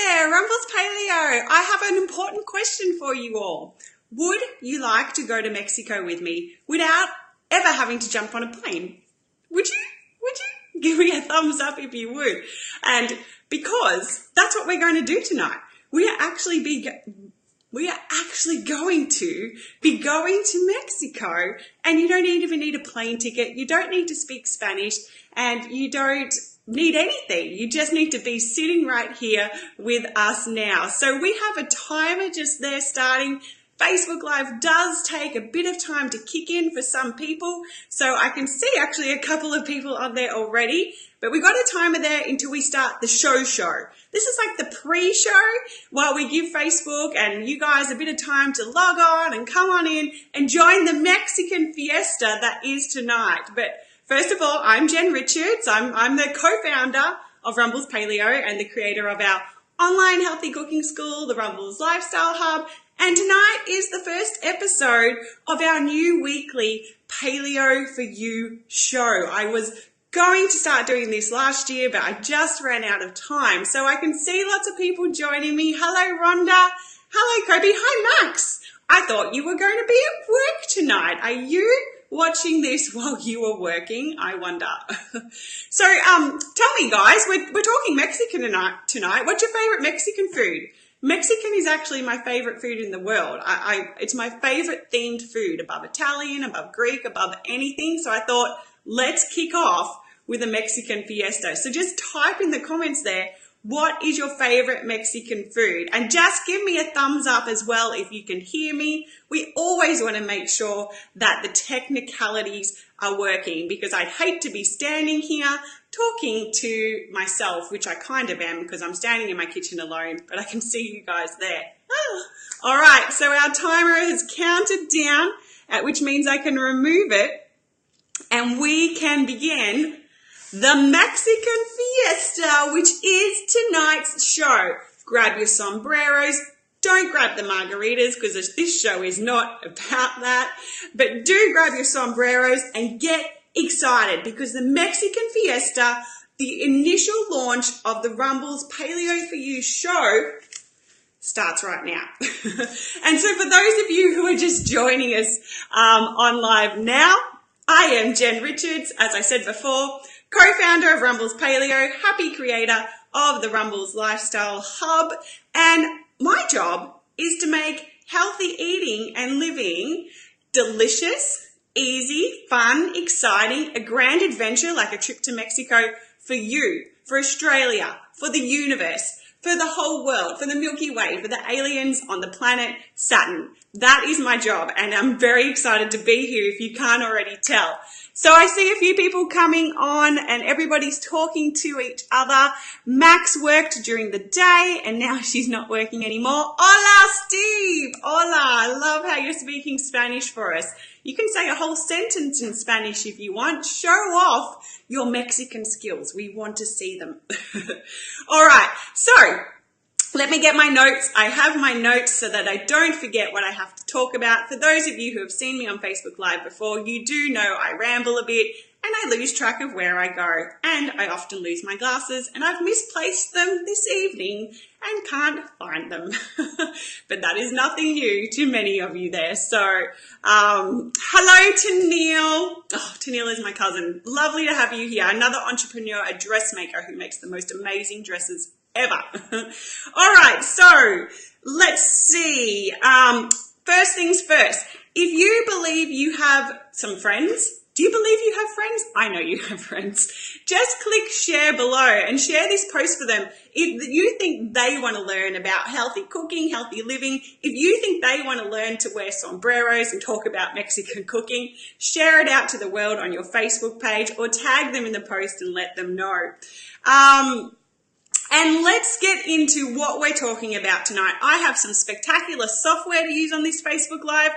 there, Rumbles Paleo. I have an important question for you all. Would you like to go to Mexico with me without ever having to jump on a plane? Would you? Give me a thumbs up if you would. And because that's what we're going to do tonight. We are actually going to be going to Mexico, and you don't even need a plane ticket. You don't need to speak Spanish, and you don't need anything. You just need to be sitting right here with us now. So we have a timer just there starting. Facebook Live does take a bit of time to kick in for some people. So I can see actually a couple of people on there already, but we've got a timer there until we start the show. This is like the pre-show while we give Facebook and you guys a bit of time to log on and come on in and join the Mexican fiesta that is tonight. But first of all, I'm Jen Richards. I'm the co-founder of Rumbles Paleo and the creator of our online healthy cooking school, the Rumbles Lifestyle Hub. And tonight is the first episode of our new weekly Paleo For You show. I was going to start doing this last year, but I just ran out of time. So I can see lots of people joining me. Hello, Rhonda. Hello, Kobe. Hi, Max. I thought you were going to be at work tonight. Are you watching this while you were working? I wonder. So tell me, guys, we're talking Mexican tonight. What's your favorite Mexican food? Mexican is actually my favorite food in the world. It's my favorite themed food above Italian, above Greek, above anything. So I thought, let's kick off with a Mexican fiesta. So just type in the comments there, what is your favorite Mexican food? And just give me a thumbs up as well if you can hear me. We always want to make sure that the technicalities are working, because I'd hate to be standing here talking to myself, which I kind of am because I'm standing in my kitchen alone, but I can see you guys there. Oh. All right, so our timer has counted down, which means I can remove it, and we can begin the Mexican fiesta, which is tonight's show. Grab your sombreros. Don't grab the margaritas because this show is not about that. But do grab your sombreros and get excited, because the Mexican fiesta, the initial launch of the Rumbles Paleo For You show, starts right now. And so for those of you who are just joining us on live now, I am Jen Richards, as I said before, co-founder of Rumbles Paleo, happy creator of the Rumbles Lifestyle Hub, and my job is to make healthy eating and living delicious, easy, fun, exciting, a grand adventure like a trip to Mexico for you, for Australia, for the universe, for the whole world, for the Milky Way, for the aliens on the planet Saturn. That is my job, and I'm very excited to be here if you can't already tell. So I see a few people coming on and everybody's talking to each other. Max worked during the day and now she's not working anymore. Hola, Steve. Hola. I love how you're speaking Spanish for us. You can say a whole sentence in Spanish if you want. Show off your Mexican skills. We want to see them. All right. So let me get my notes. I have my notes so that I don't forget what I have to talk about. For those of you who have seen me on Facebook Live before, you do know I ramble a bit and I lose track of where I go. And I often lose my glasses, and I've misplaced them this evening and can't find them. But that is nothing new to many of you there. So hello to Neil. Oh, Tennille is my cousin. Lovely to have you here. Another entrepreneur, a dressmaker who makes the most amazing dresses ever. All right, so let's see. First things first, if you believe you have some friends, do you believe you have friends? I know you have friends. Just click share below and share this post for them. If you think they want to learn about healthy cooking, healthy living, if you think they want to learn to wear sombreros and talk about Mexican cooking, share it out to the world on your Facebook page or tag them in the post and let them know. And let's get into what we're talking about tonight. I have some spectacular software to use on this Facebook Live.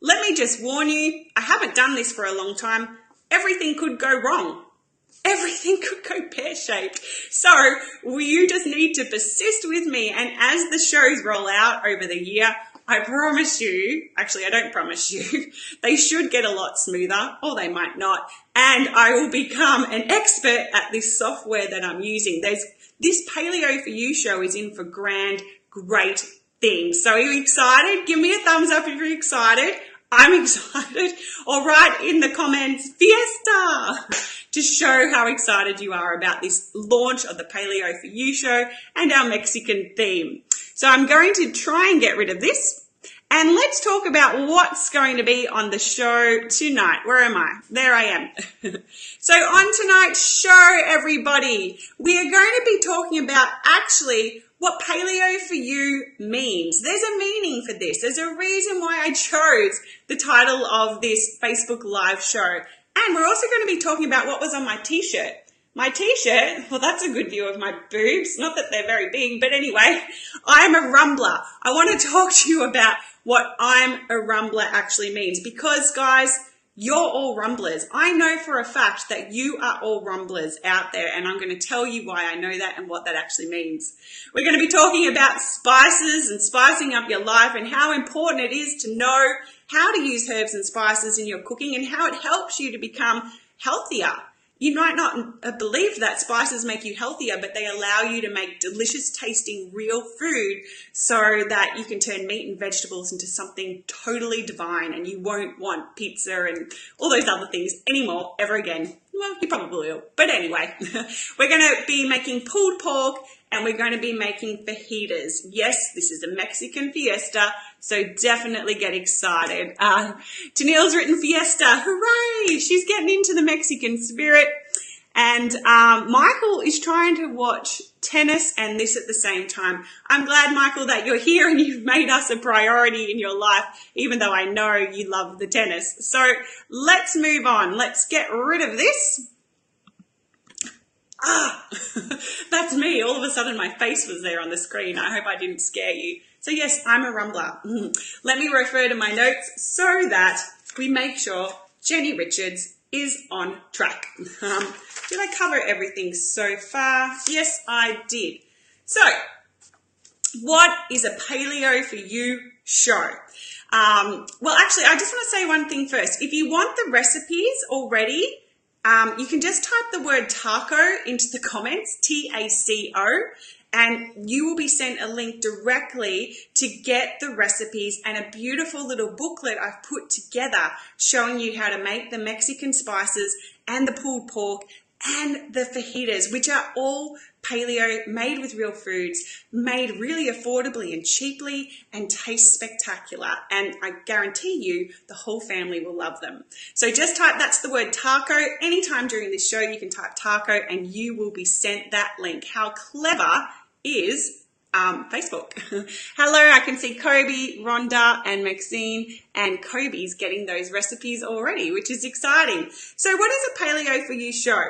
Let me just warn you, I haven't done this for a long time. Everything could go wrong. Everything could go pear-shaped. So you just need to persist with me. And as the shows roll out over the year, I promise you, actually I don't promise you, they should get a lot smoother, or they might not, and I will become an expert at this software that I'm using. This Paleo For You show is in for great things. So are you excited? Give me a thumbs up if you're excited. I'm excited. Or write in the comments, Fiesta, to show how excited you are about this launch of the Paleo For You show and our Mexican theme. So I'm going to try and get rid of this. And let's talk about what's going to be on the show tonight. Where am I? There I am. So on tonight's show, everybody, we are going to be talking about actually what Paleo For You means. There's a meaning for this. There's a reason why I chose the title of this Facebook Live show. And we're also going to be talking about what was on my t-shirt. My t-shirt, well, that's a good view of my boobs. Not that they're very big, but anyway, I'm a rumbler. I want to talk to you about what I'm a rumbler actually means, because guys, you're all rumblers. I know for a fact that you are all rumblers out there, and I'm going to tell you why I know that and what that actually means. We're going to be talking about spices and spicing up your life, and how important it is to know how to use herbs and spices in your cooking and how it helps you to become healthier. You might not believe that spices make you healthier, but they allow you to make delicious tasting real food so that you can turn meat and vegetables into something totally divine, and you won't want pizza and all those other things anymore ever again. Well, you probably will. But anyway, we're going to be making pulled pork and we're going to be making fajitas. Yes, this is a Mexican fiesta, so definitely get excited. Tennille's written fiesta. Hooray! She's getting into the Mexican spirit. And Michael is trying to watch tennis and this at the same time. I'm glad, Michael, that you're here and you've made us a priority in your life, even though I know you love the tennis. So let's move on. Let's get rid of this. That's me. All of a sudden my face was there on the screen. I hope I didn't scare you. So yes, I'm a rumbler. Let me refer to my notes so that we make sure Jenny Richards is on track. Did I cover everything so far? Yes, I did. So, what is a Paleo For You show? Well, actually, I just want to say one thing first. If you want the recipes already, you can just type the word taco into the comments, T-A-C-O, and you will be sent a link directly to get the recipes and a beautiful little booklet I've put together showing you how to make the Mexican spices and the pulled pork and the fajitas, which are all paleo, made with real foods, made really affordably and cheaply, and taste spectacular. And I guarantee you the whole family will love them. So just type, that's the word taco. Anytime during this show, you can type taco and you will be sent that link. How clever is Facebook? Hello, I can see Kobe, Rhonda, and Maxine, and Kobe's getting those recipes already, which is exciting. So what is a Paleo For You show?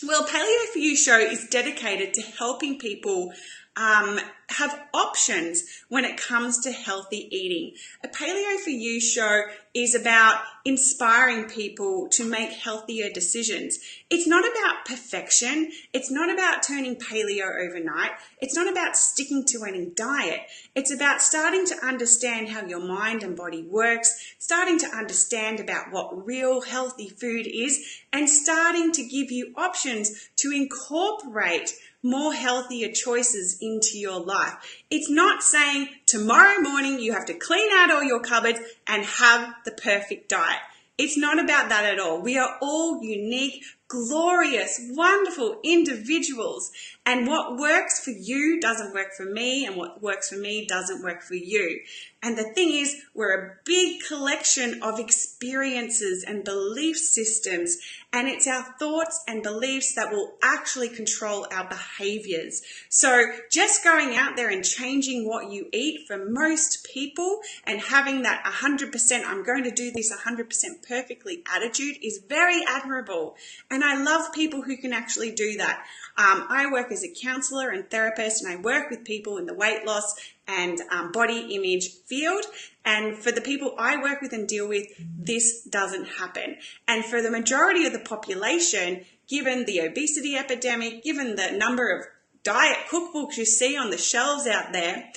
Well, Paleo For You show is dedicated to helping people have options when it comes to healthy eating. A Paleo For You show is about inspiring people to make healthier decisions. It's not about perfection. It's not about turning paleo overnight. It's not about sticking to any diet. It's about starting to understand how your mind and body works, starting to understand about what real healthy food is, and starting to give you options to incorporate more healthier choices into your life. It's not saying tomorrow morning you have to clean out all your cupboards and have the perfect diet. It's not about that at all. We are all unique, glorious, wonderful individuals, and what works for you doesn't work for me, and what works for me doesn't work for you. And the thing is, we're a big collection of experiences and belief systems, and it's our thoughts and beliefs that will actually control our behaviors. So just going out there and changing what you eat for most people and having that 100%, I'm going to do this 100% perfectly attitude is very admirable. And I love people who can actually do that. I work as a counselor and therapist, and I work with people in the weight loss and body image field. And for the people I work with and deal with, this doesn't happen. And for the majority of the population, given the obesity epidemic, given the number of diet cookbooks you see on the shelves out there,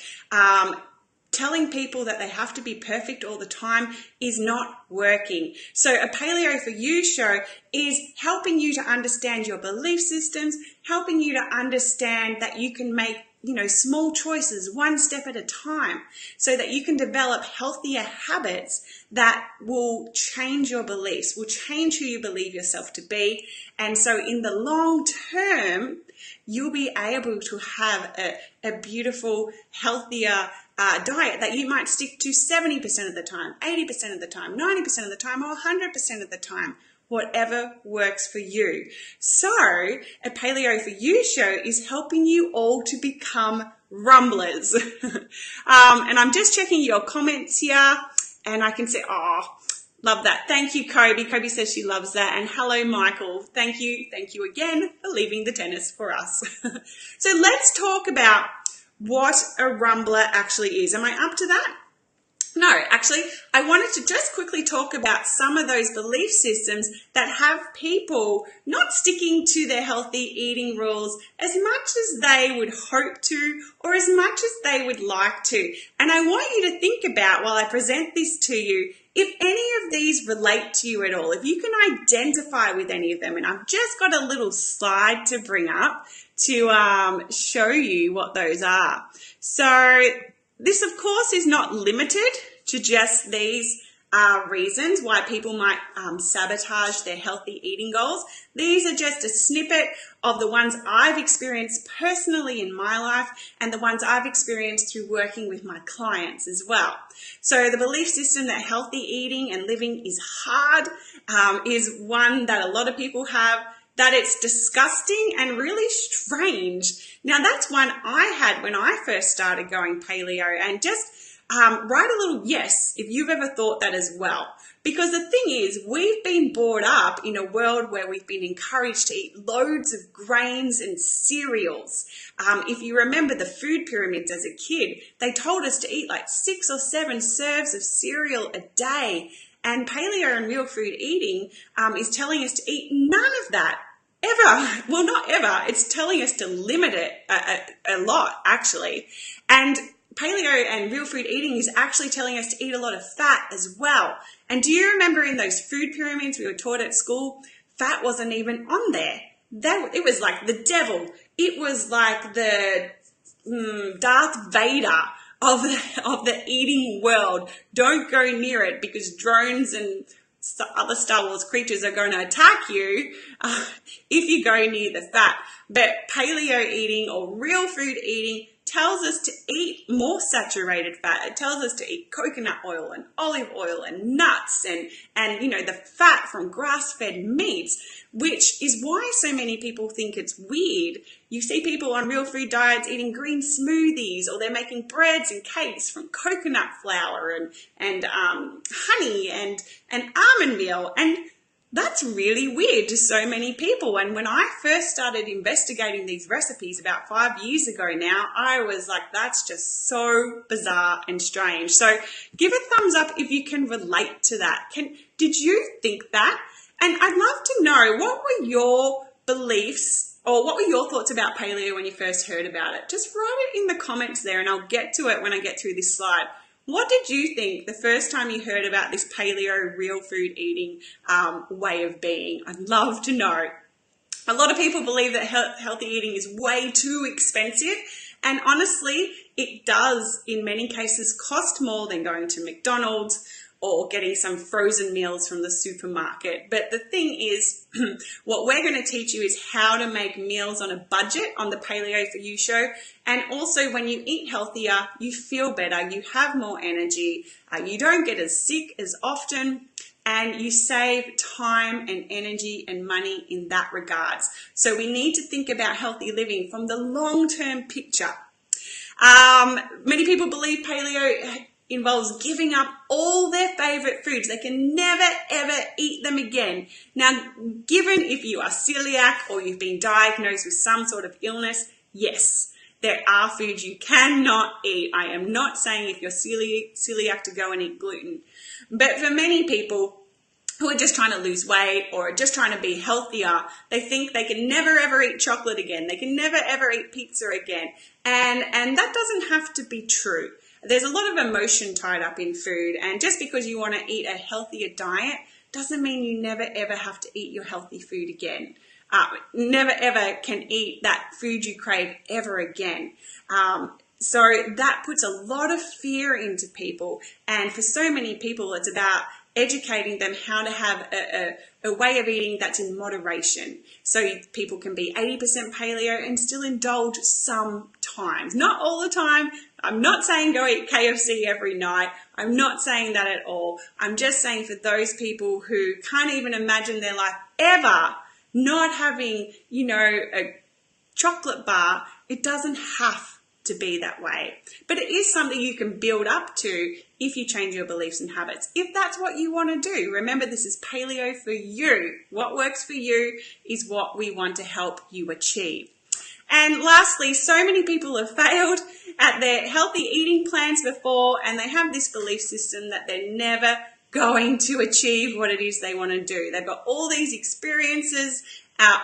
telling people that they have to be perfect all the time is not working. So a Paleo For You show is helping you to understand your belief systems, helping you to understand that you can make small choices one step at a time so that you can develop healthier habits that will change your beliefs, will change who you believe yourself to be. And so in the long term, you'll be able to have a beautiful, healthier diet that you might stick to 70% of the time, 80% of the time, 90% of the time, or 100% of the time. Whatever works for you. So a Paleo For You show is helping you all to become rumblers. And I'm just checking your comments here, and I can say, oh, love that. Thank you, Kobe. Kobe says she loves that. And hello, Michael. Thank you again for leaving the tennis for us. So let's talk about what a rumbler actually is. Am I up to that? No, actually, I wanted to just quickly talk about some of those belief systems that have people not sticking to their healthy eating rules as much as they would hope to or as much as they would like to. And I want you to think about, while I present this to you, if any of these relate to you at all, if you can identify with any of them. And I've just got a little slide to bring up to show you what those are. So this, of course, is not limited to just these reasons why people might sabotage their healthy eating goals. These are just a snippet of the ones I've experienced personally in my life and the ones I've experienced through working with my clients as well. So the belief system that healthy eating and living is hard is one that a lot of people have, that it's disgusting and really strange. Now, that's one I had when I first started going paleo, and just write a little yes if you've ever thought that as well. Because the thing is, we've been brought up in a world where we've been encouraged to eat loads of grains and cereals. If you remember the food pyramids as a kid, they told us to eat like 6 or 7 serves of cereal a day. And paleo and real food eating is telling us to eat none of that ever. Well, not ever. It's telling us to limit it a lot, actually. And paleo and real food eating is actually telling us to eat a lot of fat as well. And do you remember in those food pyramids we were taught at school, fat wasn't even on there. It was like the devil. It was like the Darth Vader of the eating world. Don't go near it because drones and other Star Wars creatures are going to attack you if you go near the fat. But paleo eating or real food eating tells us to eat more saturated fat. It tells us to eat coconut oil and olive oil and nuts and the fat from grass-fed meats, which is why so many people think it's weird. You see people on real food diets eating green smoothies, or they're making breads and cakes from coconut flour and honey and almond meal, and that's really weird to so many people. And when I first started investigating these recipes about 5 years ago now, I was like, that's just so bizarre and strange. So give a thumbs up if you can relate to that. Did you think that? And I'd love to know, what were your beliefs or what were your thoughts about paleo when you first heard about it? Just write it in the comments there, and I'll get to it when I get through this slide. What did you think the first time you heard about this paleo real food eating way of being? I'd love to know. A lot of people believe that healthy eating is way too expensive, and honestly, it does in many cases cost more than going to McDonald's or getting some frozen meals from the supermarket. But the thing is, what we're going to teach you is how to make meals on a budget on the Paleo For You show. And also, when you eat healthier, you feel better, you have more energy, you don't get as sick as often, and you save time and energy and money in that regards. So we need to think about healthy living from the long-term picture. Many people believe paleo involves giving up all their favorite foods. They can never, ever eat them again. Now, given if you are celiac or you've been diagnosed with some sort of illness, yes, there are foods you cannot eat. I am not saying if you're celiac to go and eat gluten. But for many people who are just trying to lose weight or just trying to be healthier, they think they can never, ever eat chocolate again. They can never, ever eat pizza again. And that doesn't have to be true. there's a lot of emotion tied up in food, and just because you want to eat a healthier diet doesn't mean you never ever have to eat your healthy food again. Never ever can eat that food you crave ever again. So that puts a lot of fear into people, and for so many people it's about educating them how to have a way of eating that's in moderation. So people can be 80% paleo and still indulge sometimes, not all the time. I'm not saying go eat KFC every night. I'm not saying that at all. I'm just saying for those people who can't even imagine their life ever not having, a chocolate bar, it doesn't have to be that way. But it is something you can build up to if you change your beliefs and habits, if that's what you want to do. Remember, this is Paleo for you. What works for you is what we want to help you achieve. And lastly, so many people have failed at their healthy eating plans before, and they have this belief system that they're never going to achieve what it is they want to do. They've got all these experiences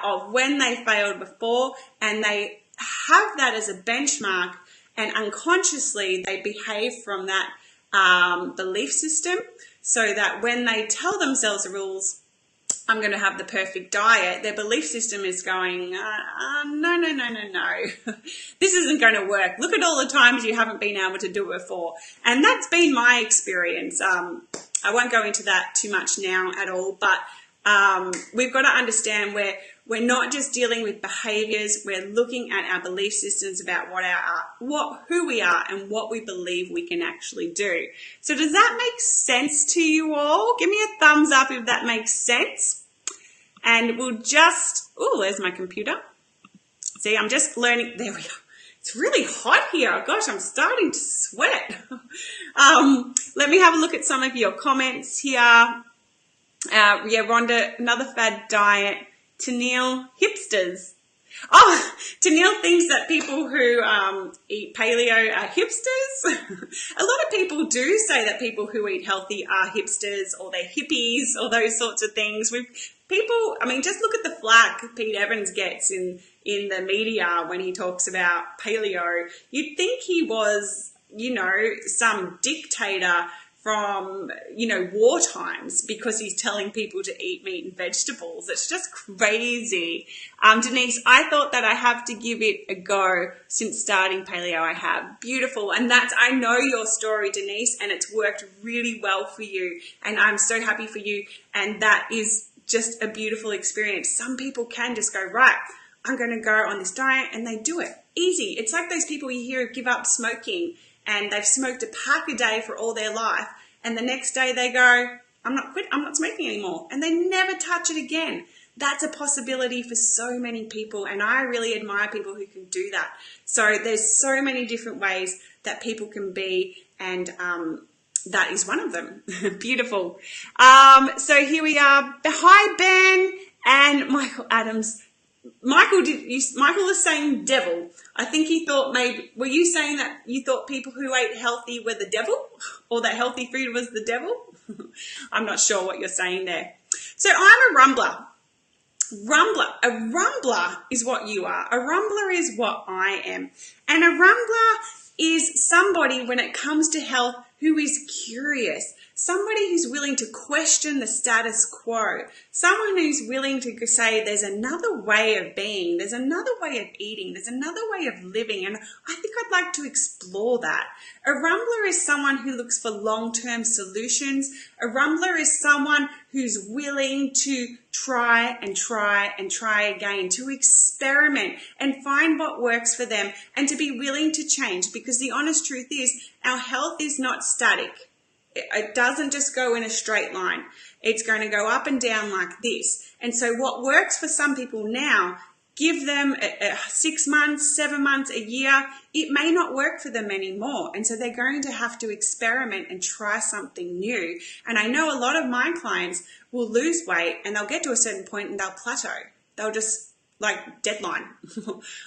of when they failed before, and they have that as a benchmark, and unconsciously they behave from that belief system, so that when they tell themselves the rules, I'm going to have the perfect diet, their belief system is going, no. This isn't going to work. Look at all the times you haven't been able to do it before. And that's been my experience. I won't go into that too much now at all, but we've got to understand we're not just dealing with behaviors, we're looking at our belief systems about who we are and what we believe we can actually do. So does that make sense to you all? Give me a thumbs up if that makes sense. And we'll just, there's my computer. See, I'm just learning. There we go. It's really hot here. Gosh, I'm starting to sweat. Let me have a look at some of your comments here. Rhonda, another fad diet. Tennille, hipsters. Tennille thinks that people who eat paleo are hipsters. A lot of people do say that people who eat healthy are hipsters, or they're hippies, or those sorts of things. Just look at the flack Pete Evans gets in the media when he talks about paleo. You'd think he was, some dictator from, war times, because he's telling people to eat meat and vegetables. It's just crazy. Denise, I thought that I have to give it a go since starting paleo. I have. Beautiful. And I know your story, Denise, and it's worked really well for you. And I'm so happy for you. And that is just a beautiful experience. Some people can just go, right, I'm going to go on this diet, and they do it. Easy. It's like those people you hear give up smoking, and they've smoked a pack a day for all their life, and the next day they go, I'm not smoking anymore, and they never touch it again. That's a possibility for so many people, and I really admire people who can do that. So there's so many different ways that people can be, and that is one of them. Beautiful. So here we are. Hi, Ben and Michael Adams. Michael is saying devil. I think he thought were you saying that you thought people who ate healthy were the devil, or that healthy food was the devil? I'm not sure what you're saying there. So I'm a rumbler. A rumbler is what you are. A rumbler is what I am. And a rumbler is somebody, when it comes to health, who is curious. Somebody who's willing to question the status quo. Someone who's willing to say there's another way of being, there's another way of eating, there's another way of living, and I think I'd like to explore that. A rumbler is someone who looks for long-term solutions. A rumbler is someone who's willing to try and try and try again, to experiment and find what works for them, and to be willing to change, because the honest truth is our health is not static. It doesn't just go in a straight line. It's going to go up and down like this. And so what works for some people now, give them 6 months, 7 months, a year, it may not work for them anymore. And so they're going to have to experiment and try something new. And I know a lot of my clients will lose weight, and they'll get to a certain point and they'll plateau. They'll just deadline.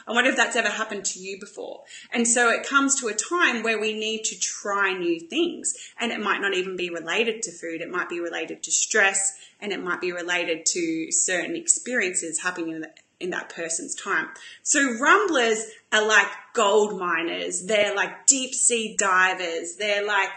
I wonder if that's ever happened to you before. And so it comes to a time where we need to try new things, and it might not even be related to food. It might be related to stress, and it might be related to certain experiences happening in that person's time. So rumblers are like gold miners. They're like deep sea divers. They're like,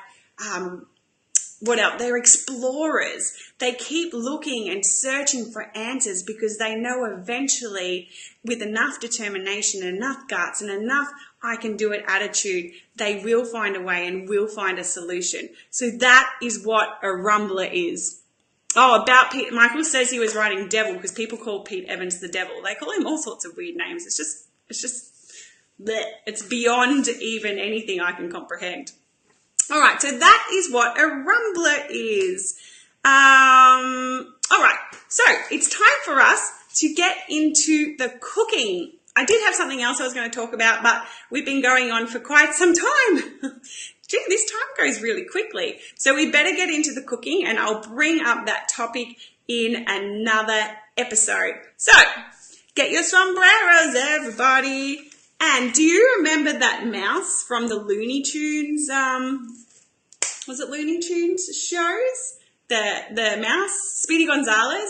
what else? They're explorers. They keep looking and searching for answers because they know eventually, with enough determination, enough guts, and enough I can do it attitude, they will find a way and will find a solution. So that is what a rumbler is. Oh, about Pete, Michael says he was writing devil because people call Pete Evans the devil. They call him all sorts of weird names. It's just, bleh. It's beyond even anything I can comprehend. All right, so that is what a rumbler is. All right, so it's time for us to get into the cooking. I did have something else I was going to talk about, but we've been going on for quite some time. Gee, this time goes really quickly. So we better get into the cooking, and I'll bring up that topic in another episode. So get your sombreros, everybody. And do you remember that mouse from the Looney Tunes, was it Looney Tunes shows? The mouse, Speedy Gonzales.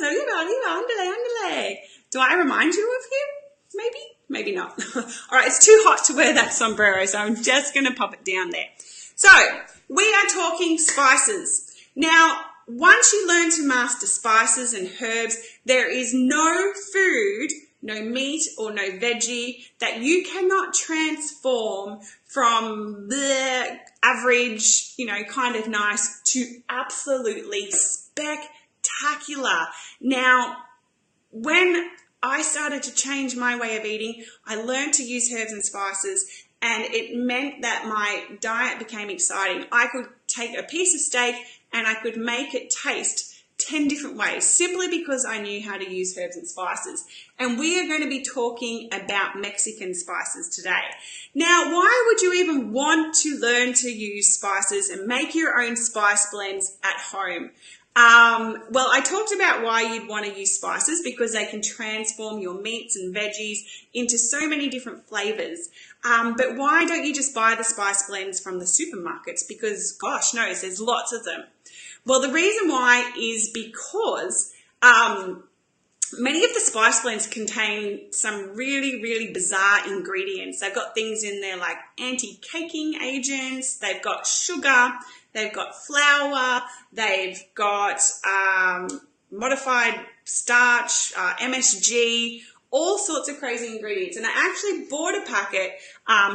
Do I remind you of him? Maybe, maybe not. All right, it's too hot to wear that sombrero, so I'm just going to pop it down there. So we are talking spices. Now, once you learn to master spices and herbs, there is no food, no meat or no veggie that you cannot transform from the average, kind of nice to absolutely spectacular. Now, when I started to change my way of eating, I learned to use herbs and spices, and it meant that my diet became exciting. I could take a piece of steak and I could make it taste 10 different ways simply because I knew how to use herbs and spices. And we are going to be talking about Mexican spices today. Now, why would you even want to learn to use spices and make your own spice blends at home? Well, I talked about why you'd want to use spices because they can transform your meats and veggies into so many different flavors. But why don't you just buy the spice blends from the supermarkets? Because gosh knows, there's lots of them. Well, the reason why is because many of the spice blends contain some really, really bizarre ingredients. They've got things in there like anti-caking agents, they've got sugar, they've got flour, they've got modified starch, MSG, all sorts of crazy ingredients. And I actually bought a packet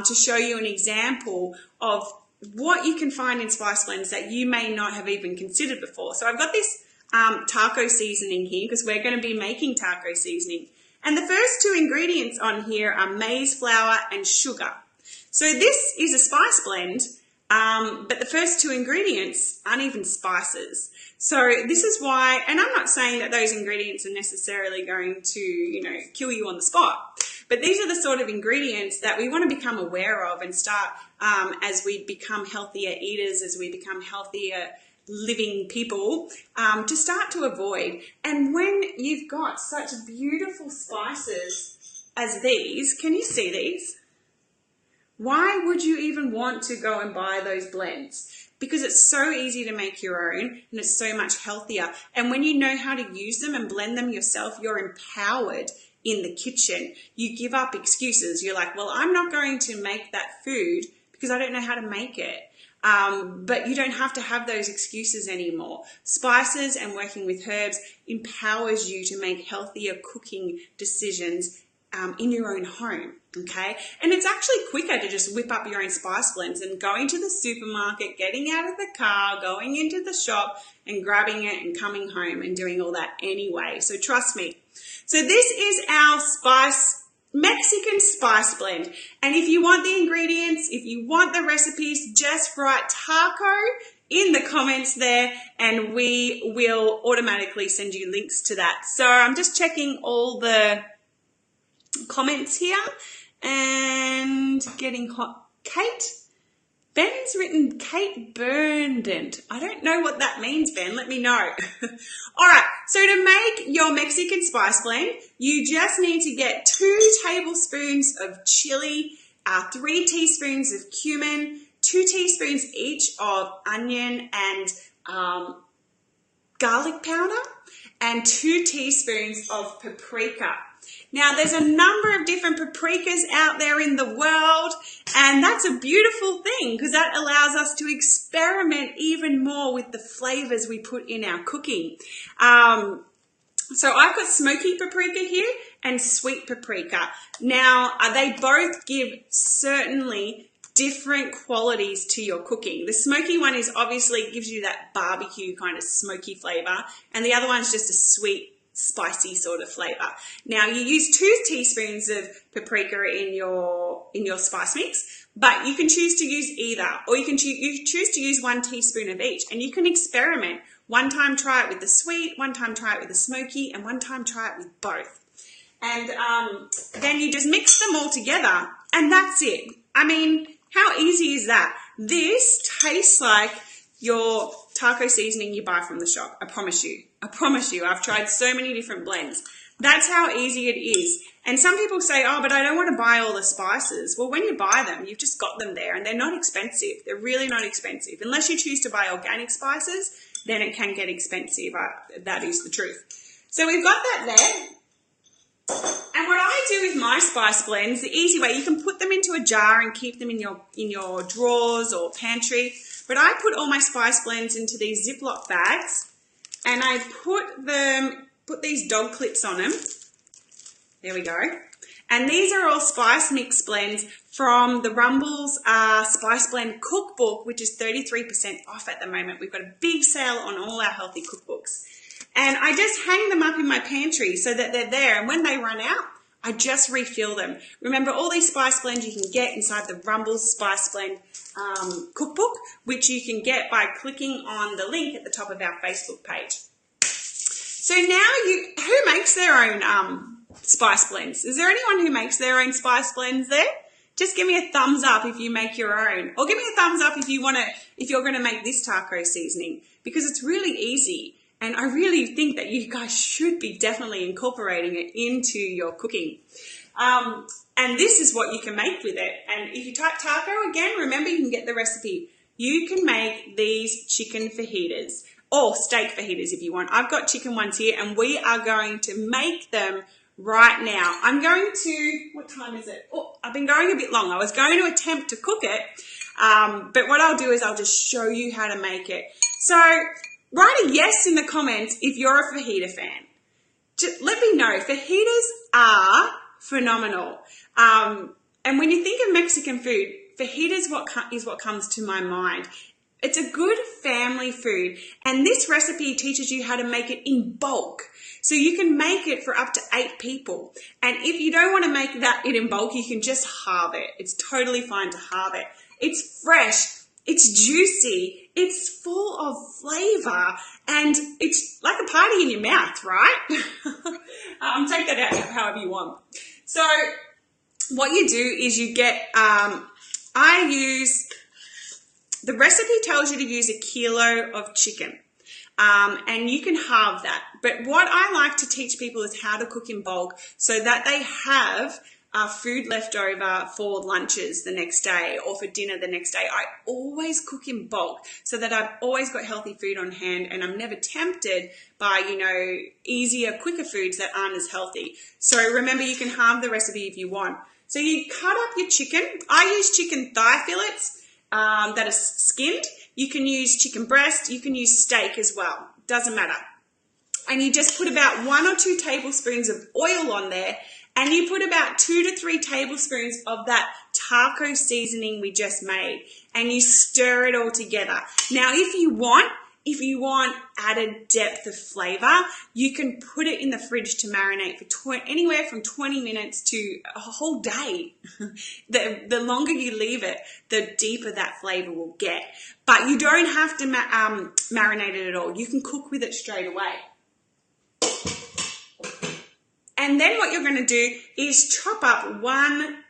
to show you an example of what you can find in spice blends that you may not have even considered before. So I've got this taco seasoning here because we're going to be making taco seasoning. And the first two ingredients on here are maize flour and sugar. So this is a spice blend, but the first two ingredients aren't even spices. So this is why, and I'm not saying that those ingredients are necessarily going to, kill you on the spot, but these are the sort of ingredients that we want to become aware of and start as we become healthier eaters, as we become healthier living people, to start to avoid. And when you've got such beautiful spices as these, can you see these? Why would you even want to go and buy those blends? Because it's so easy to make your own and it's so much healthier. And when you know how to use them and blend them yourself, you're empowered in the kitchen. You give up excuses. You're like, well, I'm not going to make that food because I don't know how to make it. But you don't have to have those excuses anymore. Spices and working with herbs empowers you to make healthier cooking decisions in your own home, okay? And it's actually quicker to just whip up your own spice blends and going to the supermarket, getting out of the car, going into the shop and grabbing it and coming home and doing all that anyway. So trust me. So this is our Mexican spice blend. And if you want the ingredients, if you want the recipes, just write taco in the comments there and we will automatically send you links to that. So I'm just checking all the comments here and getting hot. Ben's written Kate Burndent. I don't know what that means, Ben. Let me know. All right. So to make your Mexican spice blend, you just need to get 2 tablespoons of chili, 3 teaspoons of cumin, 2 teaspoons each of onion and garlic powder, and 2 teaspoons of paprika. Now, there's a number of different paprikas out there in the world, and that's a beautiful thing because that allows us to experiment even more with the flavors we put in our cooking. So I've got smoky paprika here and sweet paprika. Now, they both give certainly different qualities to your cooking. The smoky one is obviously gives you that barbecue kind of smoky flavor, and the other one's just a sweet, spicy sort of flavor. Now, you use 2 teaspoons of paprika in your spice mix, but you can choose to use either, or you choose to use 1 teaspoon of each, and you can experiment. One time try it with the sweet, one time try it with the smoky, and one time try it with both. And then you just mix them all together, and that's it. I mean, how easy is that? This tastes like your taco seasoning you buy from the shop. I promise you. I promise you. I've tried so many different blends. That's how easy it is. And some people say, oh, but I don't want to buy all the spices. Well, when you buy them, you've just got them there, and they're not expensive. They're really not expensive. Unless you choose to buy organic spices, then it can get expensive. That is the truth. So we've got that there. And what I do with my spice blends, the easy way, you can put them into a jar and keep them in your drawers or pantry. But I put all my spice blends into these Ziploc bags, and I put these dog clips on them. There we go. And these are all spice mix blends from the Rumbles Spice Blend Cookbook, which is 33% off at the moment. We've got a big sale on all our healthy cookbooks. And I just hang them up in my pantry so that they're there. And when they run out, I just refill them. Remember, all these spice blends you can get inside the Rumbles Spice Blend Cookbook, which you can get by clicking on the link at the top of our Facebook page. So now, who makes their own spice blends? Is there anyone who makes their own spice blends there? Just give me a thumbs up if you make your own, or give me a thumbs up if you're going to make this taco seasoning, because it's really easy. And I really think that you guys should be definitely incorporating it into your cooking. And this is what you can make with it. And if you type taco again, remember you can get the recipe. You can make these chicken fajitas or steak fajitas if you want. I've got chicken ones here, and we are going to make them right now. I'm going to, what time is it? Oh, I've been going a bit long. I was going to attempt to cook it, but what I'll do is I'll just show you how to make it. So write a yes in the comments if you're a fajita fan. Just let me know. Fajitas are phenomenal. And when you think of Mexican food, fajitas is what comes to my mind. It's a good family food, and this recipe teaches you how to make it in bulk. So you can make it for up to 8 people. And if you don't want to make it in bulk, you can just halve it. It's totally fine to halve it. It's fresh, it's juicy, it's full of flavor, and it's like a party in your mouth, right? Take that out however you want. So what you do is you get, the recipe tells you to use 1 kilo of chicken, and you can halve that. But what I like to teach people is how to cook in bulk so that they have food left over for lunches the next day or for dinner the next day. I always cook in bulk so that I've always got healthy food on hand, and I'm never tempted by, easier, quicker foods that aren't as healthy. So remember, you can halve the recipe if you want. So you cut up your chicken. I use chicken thigh fillets that are skinned. You can use chicken breast. You can use steak as well. Doesn't matter. And you just put about 1 or 2 tablespoons of oil on there, and you put about 2 to 3 tablespoons of that taco seasoning we just made, and you stir it all together. Now, if you want added depth of flavor, you can put it in the fridge to marinate for anywhere from 20 minutes to a whole day. The longer you leave it, the deeper that flavor will get. But you don't have to marinate it at all. You can cook with it straight away. And then what you're going to do is chop up 1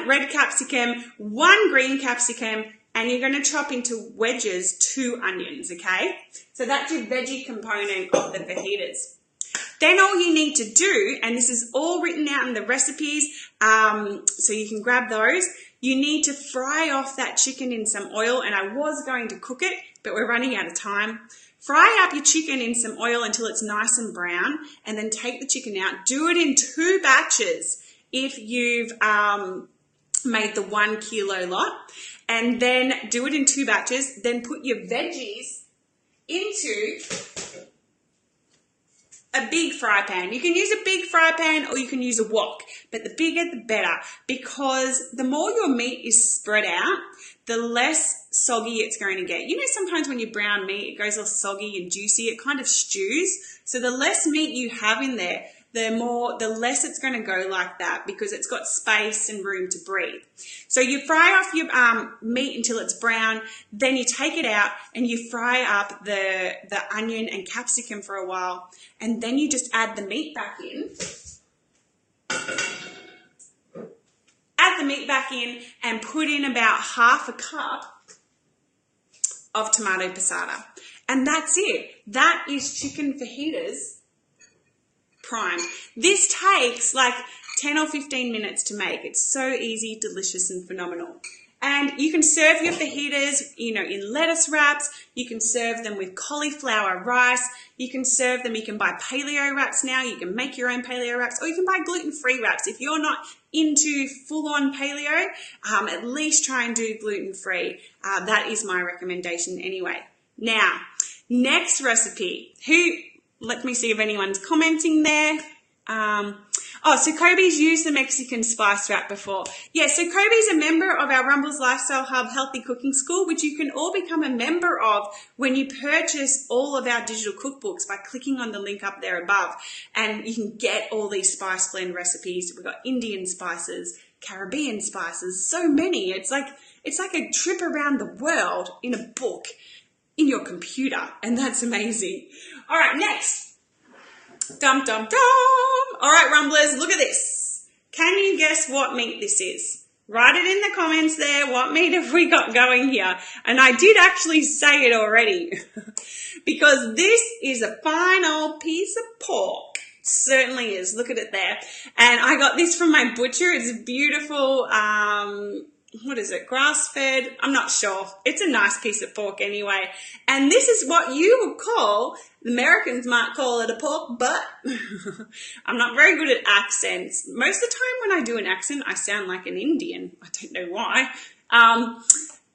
red capsicum, 1 green capsicum, and you're going to chop into wedges 2 onions, okay? So that's your veggie component of the fajitas. Then all you need to do, and this is all written out in the recipes, so you can grab those, you need to fry off that chicken in some oil, and I was going to cook it, but we're running out of time. Fry up your chicken in some oil until it's nice and brown, and then take the chicken out. Do it in 2 batches if you've made the 1 kilo lot, and then do it in 2 batches. Then put your veggies into a big fry pan. You can use a big fry pan or you can use a wok, but the bigger the better, because the more your meat is spread out, the less soggy it's going to get. You know, sometimes when you brown meat, it goes all soggy and juicy, it kind of stews. So the less meat you have in there, the less it's going to go like that, because it's got space and room to breathe. So you fry off your meat until it's brown, then you take it out and you fry up the onion and capsicum for a while, and then you just add the meat back in. Add the meat back in and put in about half a cup of tomato passata. And that's it. That is chicken fajitas primed. This takes like 10 or 15 minutes to make. It's so easy, delicious, and phenomenal. And you can serve your fajitas, you know, in lettuce wraps. You can serve them with cauliflower rice. You can serve them, you can buy paleo wraps now. You can make your own paleo wraps, or you can buy gluten-free wraps. If you're not into full-on paleo, at least try and do gluten-free. That is my recommendation anyway. Now, next recipe. Let me see if anyone's commenting there. So Kobe's used the Mexican spice wrap before. Yeah, so Kobe's a member of our Rumbles Lifestyle Hub Healthy Cooking School, which you can all become a member of when you purchase all of our digital cookbooks by clicking on the link up there above. And you can get all these spice blend recipes. We've got Indian spices, Caribbean spices, so many. It's like a trip around the world in a book in your computer, and that's amazing. All right, next. Dum, dum, dum. All right, Rumblers, look at this. Can you guess what meat this is? Write it in the comments there. What meat have we got going here? And I did actually say it already because this is a fine old piece of pork. It certainly is. Look at it there. And I got this from my butcher. It's beautiful. What is it? Grass-fed? I'm not sure. It's a nice piece of pork anyway. And this is what you would call, the Americans might call it a pork butt. I'm not very good at accents. Most of the time when I do an accent, I sound like an Indian. I don't know why.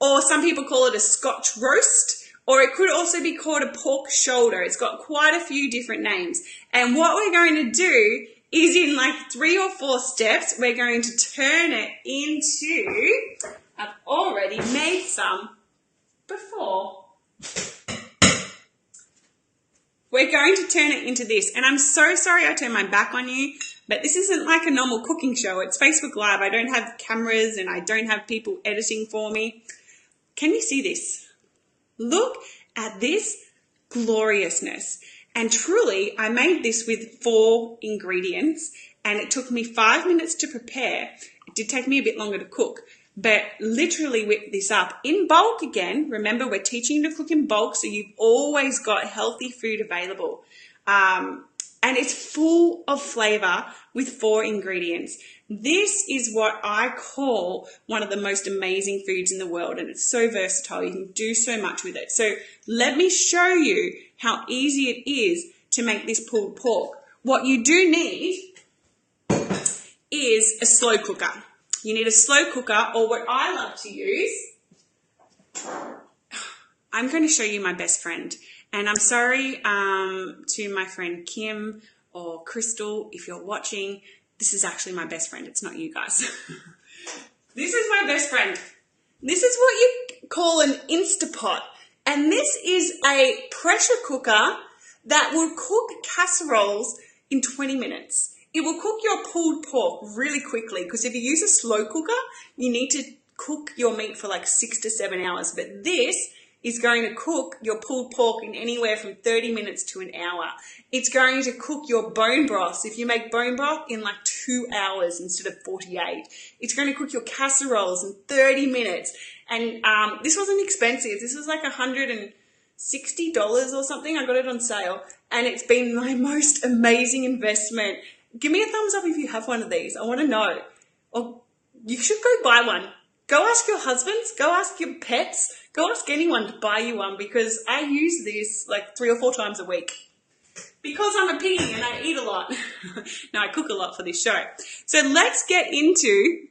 Or some people call it a Scotch roast, or it could also be called a pork shoulder. It's got quite a few different names. And what we're going to do is in like 3 or 4 steps, we're going to turn it into, I've already made some before. We're going to turn it into this. And I'm so sorry I turned my back on you, but this isn't like a normal cooking show. It's Facebook Live. I don't have cameras and I don't have people editing for me. Can you see this? Look at this gloriousness. And truly, I made this with 4 ingredients and it took me 5 minutes to prepare. It did take me a bit longer to cook, but literally whipped this up in bulk again. Remember, we're teaching you to cook in bulk, so you've always got healthy food available. And it's full of flavor with 4 ingredients. This is what I call one of the most amazing foods in the world, and it's so versatile. You can do so much with it. So let me show you how easy it is to make this pulled pork. What you do need is a slow cooker. You need a slow cooker, or what I love to use, I'm going to show you my best friend. And I'm sorry to my friend Kim or Crystal, if you're watching, this is actually my best friend. It's not you guys. This is my best friend. This is what you call an Instapot. And this is a pressure cooker that will cook casseroles in 20 minutes. It will cook your pulled pork really quickly, because if you use a slow cooker, you need to cook your meat for like 6 to 7 hours. But this is going to cook your pulled pork in anywhere from 30 minutes to an hour. It's going to cook your bone broth. If you make bone broth in like 2 hours instead of 48, it's going to cook your casseroles in 30 minutes. And this wasn't expensive. This was like $160 or something. I got it on sale, and it's been my most amazing investment. Give me a thumbs up if you have one of these. I want to know. Or you should go buy one. Go ask your husbands, go ask your pets, go ask anyone to buy you one, because I use this like 3 or 4 times a week. Because I'm a piggy and I eat a lot. No, I cook a lot for this show. So let's get into,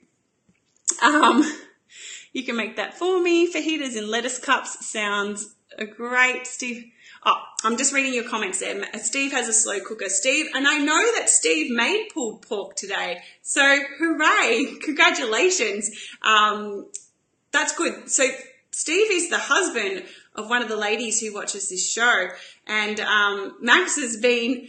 you can make that for me. Fajitas in lettuce cups sounds great, Steve. Oh, I'm just reading your comments there. Steve has a slow cooker. Steve, and I know that Steve made pulled pork today. So hooray, congratulations. That's good. So Steve is the husband of one of the ladies who watches this show. And Max has been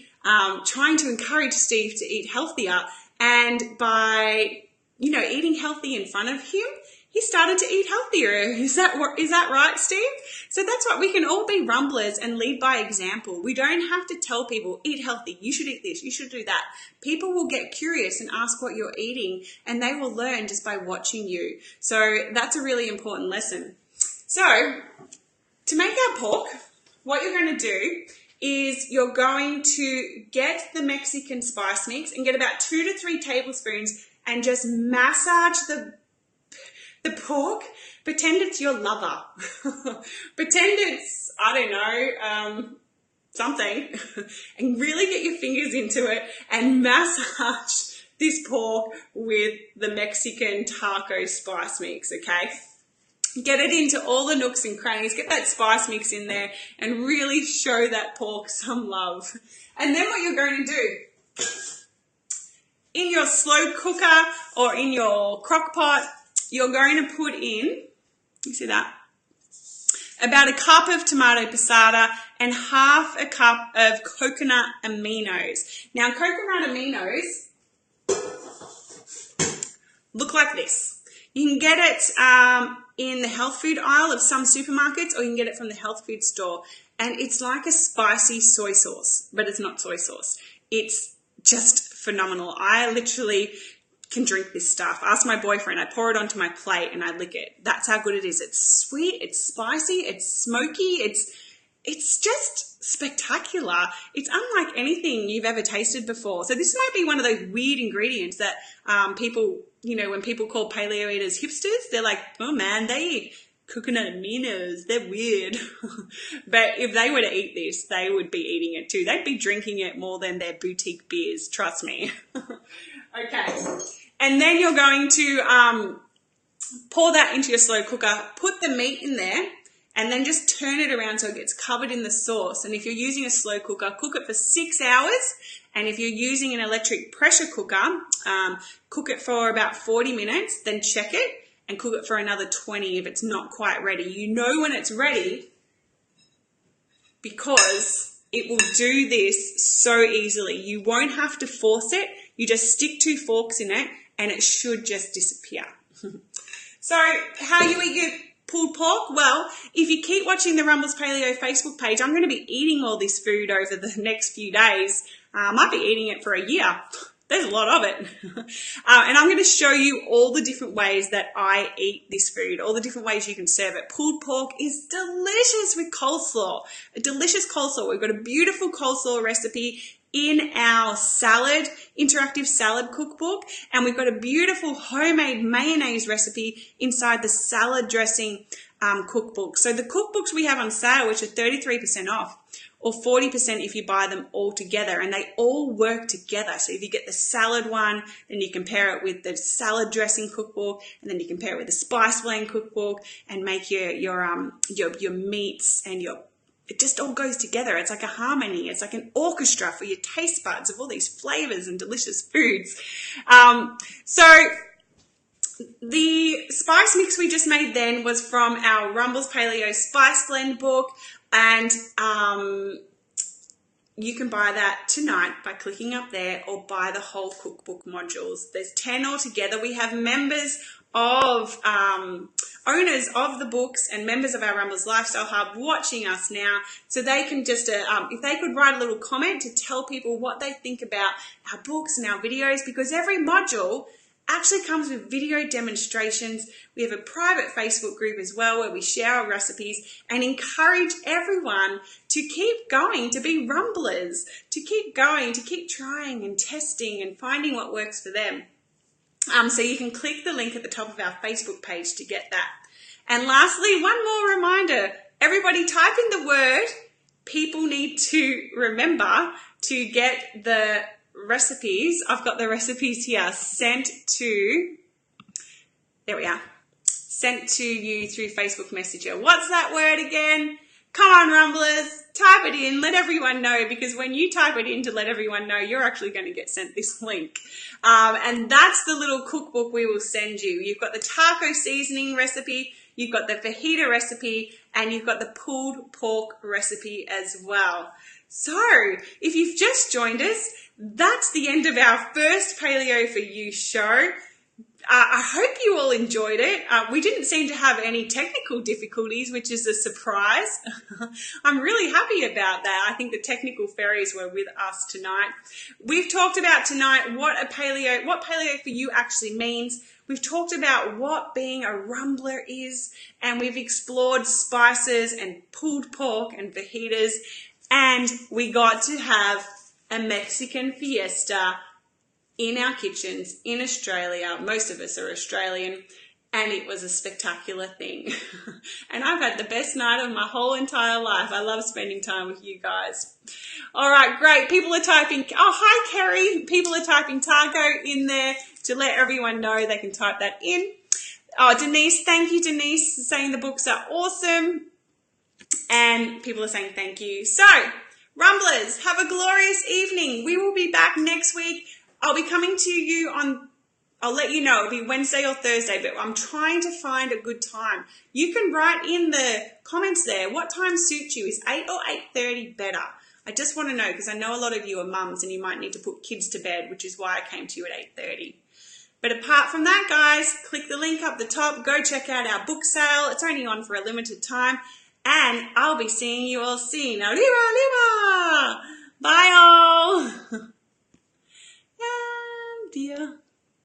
trying to encourage Steve to eat healthier. And by, eating healthy in front of him, he started to eat healthier. Is that right, Steve? So that's what we can all be rumblers and lead by example. We don't have to tell people, eat healthy, you should eat this, you should do that. People will get curious and ask what you're eating, and they will learn just by watching you. So that's a really important lesson. So to make our pork, what you're going to do is you're going to get the Mexican spice mix and get about 2 to 3 tablespoons and just massage the pork. Pretend it's your lover. Pretend it's, something. And really get your fingers into it and massage this pork with the Mexican taco spice mix, okay? Get it into all the nooks and crannies. Get that spice mix in there and really show that pork some love. And then what you're going to do, in your slow cooker or in your crock pot, you're going to put in, you see that, about a cup of tomato passata and half a cup of coconut aminos. Now, coconut aminos look like this. You can get it in the health food aisle of some supermarkets, or you can get it from the health food store. And it's like a spicy soy sauce, but it's not soy sauce. It's just phenomenal. I literally can drink this stuff. Ask my boyfriend. I pour it onto my plate and I lick it. That's how good it is. It's sweet, it's spicy, it's smoky, it's just spectacular. It's unlike anything you've ever tasted before. So this might be one of those weird ingredients that people, when people call paleo eaters hipsters, they're like, oh man, they eat coconut aminos. They're weird. But if they were to eat this, they would be eating it too. They'd be drinking it more than their boutique beers. Trust me. Okay. And then you're going to pour that into your slow cooker, put the meat in there, and then just turn it around so it gets covered in the sauce. And if you're using a slow cooker, cook it for 6 hours. And if you're using an electric pressure cooker, cook it for about 40 minutes, then check it and cook it for another 20 if it's not quite ready. You know when it's ready because it will do this so easily. You won't have to force it. You just stick 2 forks in it and it should just disappear. So how you eat your pulled pork? Well, if you keep watching the Rumbles Paleo Facebook page, I'm going to be eating all this food over the next few days. I might be eating it for a year. There's a lot of it. And I'm going to show you all the different ways that I eat this food, all the different ways you can serve it. Pulled pork is delicious with coleslaw, a delicious coleslaw. We've got a beautiful coleslaw recipe in our interactive salad cookbook, and we've got a beautiful homemade mayonnaise recipe inside the salad dressing cookbook. So the cookbooks we have on sale, which are 33% off, or 40% if you buy them all together, and they all work together. So if you get the salad one, then you compare it with the salad dressing cookbook, and then you compare it with the spice blend cookbook, and make your meats and it just all goes together. It's like a harmony. It's like an orchestra for your taste buds of all these flavors and delicious foods. So the spice mix we just made then was from our Rumbles Paleo Spice Blend book, and you can buy that tonight by clicking up there, or buy the whole cookbook modules. There's 10 altogether. We have members of owners of the books and members of our Rumbles Lifestyle Hub watching us now, so they can just if they could write a little comment to tell people what they think about our books and our videos, because every module actually comes with video demonstrations. We have a private Facebook group as well where we share our recipes and encourage everyone to keep going, to be rumblers, to keep going, to keep trying and testing and finding what works for them. So you can click the link at the top of our Facebook page to get that. And lastly, one more reminder, everybody type in the word. People need to remember to get the recipes. I've got the recipes here sent to, there we are, sent to you through Facebook Messenger. What's that word again? Come on, Rumblers, type it in, let everyone know, because when you type it in to let everyone know, you're actually going to get sent this link. And that's the little cookbook we will send you. You've got the taco seasoning recipe, you've got the fajita recipe, and you've got the pulled pork recipe as well. So, if you've just joined us, that's the end of our first Paleo For You show. I hope you all enjoyed it. We didn't seem to have any technical difficulties, which is a surprise. I'm really happy about that. I think the technical fairies were with us tonight. We've talked about tonight what Paleo For You actually means. We've talked about what being a rumbler is, and we've explored spices and pulled pork and fajitas, and we got to have a Mexican fiesta in our kitchens in Australia. Most of us are Australian, and it was a spectacular thing. And I've had the best night of my whole entire life. I love spending time with you guys. All right, great. People are typing, oh, hi, Kerry. People are typing taco in there to let everyone know they can type that in. Oh, Denise, thank you, Denise, saying the books are awesome. And people are saying thank you. So, Rumblers, have a glorious evening. We will be back next week. I'll be coming to you on, I'll let you know, it'll be Wednesday or Thursday, but I'm trying to find a good time. You can write in the comments there, what time suits you? Is 8 or 8:30 better? I just want to know, because I know a lot of you are mums and you might need to put kids to bed, which is why I came to you at 8:30. But apart from that, guys, click the link up the top, go check out our book sale. It's only on for a limited time, and I'll be seeing you all soon. Arriba, arriba! Bye all! Dear.